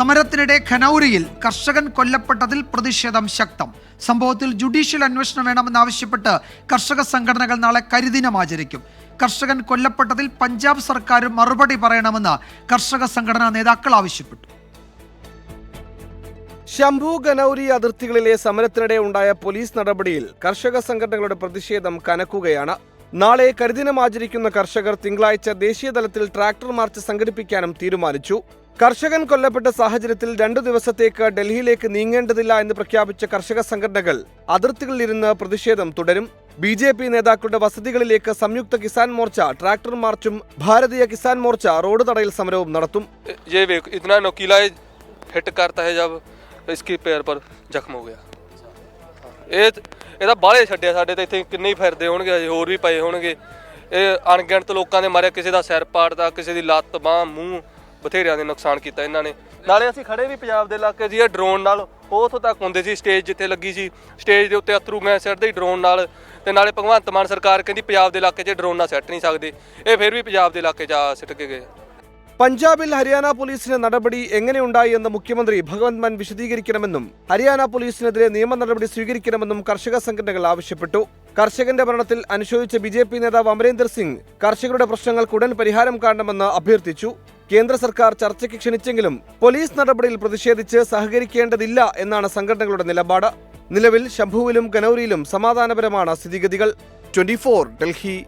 സമരത്തിനിടെ ഖനൌരിയിൽ കർഷകൻ കൊല്ലപ്പെട്ടതിൽ പ്രതിഷേധം ശക്തം. സംഭവത്തിൽ ജുഡീഷ്യൽ അന്വേഷണം വേണമെന്നാവശ്യപ്പെട്ട് കർഷക സംഘടനകൾ നാളെ കരിദിനം ആചരിക്കും. കർഷകൻ കൊല്ലപ്പെട്ടതിൽ പഞ്ചാബ് സർക്കാർ മറുപടി പറയണമെന്ന് കർഷക സംഘടനാ നേതാക്കൾ ആവശ്യപ്പെട്ടു. ശംഭു ഖനൌരി അതിർത്തികളിലെ സമരത്തിനിടെ ഉണ്ടായ പോലീസ് നടപടിയിൽ കർഷക സംഘടനകളുടെ പ്രതിഷേധം കനക്കുകയാണ്. നാളെ കരിദിനം ആചരിക്കുന്ന കർഷകർ തിങ്കളാഴ്ച ദേശീയതലത്തിൽ ട്രാക്ടർ മാർച്ച് സംഘടിപ്പിക്കാനും തീരുമാനിച്ചു. കർഷകൻ കൊല്ലപ്പെട്ട സാഹചര്യത്തിൽ 2 ദിവസത്തേക്ക് ഡൽഹിയിലേക്ക് നീങ്ങേണ്ടതില്ല എന്ന് പ്രഖ്യാപിച്ച കർഷക സംഘടനകൾ അതിർത്തികളിലിരുന്ന് പ്രതിഷേധം തുടരും. BJP നേതാക്കളുടെ വസതികളിലേക്ക് സംയുക്ത കിസാൻ മോർച്ച ട്രാക്ടർ മാർച്ചും ഭാരതീയ കിസാൻ മോർച്ച റോഡ് തടയൽ സമരവും നടത്തും. इसकी पैर पर जख्म हो गया। ਇਹਦਾ ਬਾਹਲੇ ਛੱਡਿਆ ਸਾਡੇ ਤੇ ਇੱਥੇ ਕਿੰਨੇ ਹੀ ਫਿਰਦੇ ਹੋਣਗੇ, ਅਜੇ ਹੋਰ ਵੀ ਪਏ ਹੋਣਗੇ। ਇਹ ਅਣਗਿਣਤ ਲੋਕਾਂ ਦੇ ਮਾਰੇ, ਕਿਸੇ ਦਾ ਸਿਰ ਪਾੜਦਾ, ਕਿਸੇ ਦੀ ਲੱਤ ਬਾਹ ਮੂੰਹ, ਬਥੇਰਿਆਂ ਦੇ ਨੁਕਸਾਨ ਕੀਤਾ ਇਹਨਾਂ ਨੇ। ਨਾਲੇ ਅਸੀਂ ਖੜੇ ਵੀ ਪੰਜਾਬ ਦੇ ਇਲਾਕੇ 'ਚ ਡਰੋਨ ਨਾਲ ਉੱਥੋਂ ਤੱਕ ਹੁੰਦੇ ਸੀ, ਸਟੇਜ ਜਿੱਥੇ ਲੱਗੀ ਸੀ ਸਟੇਜ ਦੇ ਉੱਤੇ ਅਥਰੂ ਗੈਸ ਸਿੱਟਦੇ ਡਰੋਨ ਨਾਲ। ਤੇ ਨਾਲੇ ਭਗਵੰਤ ਮਾਨ ਸਰਕਾਰ ਕਹਿੰਦੀ ਪੰਜਾਬ ਦੇ ਇਲਾਕੇ 'ਚ ਡਰੋਨ ਨਾਲ ਸਿੱਟ ਨਹੀਂ ਸਕਦੇ, ਇਹ ਫਿਰ ਵੀ ਪੰਜਾਬ ਦੇ ਇਲਾਕੇ 'ਚ ਸਿੱਟ ਕੇ ਗਏ। പഞ്ചാബിൽ ഹരിയാന പോലീസിന്റെ നടപടി എങ്ങനെയുണ്ടായി എന്ന് മുഖ്യമന്ത്രി ഭഗവന്ത് മാൻ വിശദീകരിക്കണമെന്നും ഹരിയാന പോലീസിനെതിരെ നിയമ നടപടി സ്വീകരിക്കണമെന്നും കർഷക സംഘടനകൾ ആവശ്യപ്പെട്ടു. കർഷകന്റെ മരണത്തിൽ അനുശോചിച്ച BJP നേതാവ് അമരീന്ദർ സിംഗ് കർഷകരുടെ പ്രശ്നങ്ങൾക്ക് ഉടൻ പരിഹാരം കാണണമെന്ന് അഭ്യർത്ഥിച്ചു. കേന്ദ്ര സർക്കാർ ചർച്ചയ്ക്ക് ക്ഷണിച്ചെങ്കിലും പോലീസ് നടപടിയിൽ പ്രതിഷേധിച്ച് സഹകരിക്കേണ്ടതില്ല എന്നാണ് സംഘടനകളുടെ നിലപാട്. നിലവിൽ ശംഭുവിലും ഖനൌരിയിലും സമാധാനപരമാണ് സ്ഥിതിഗതികൾ. 24 ഡൽഹി.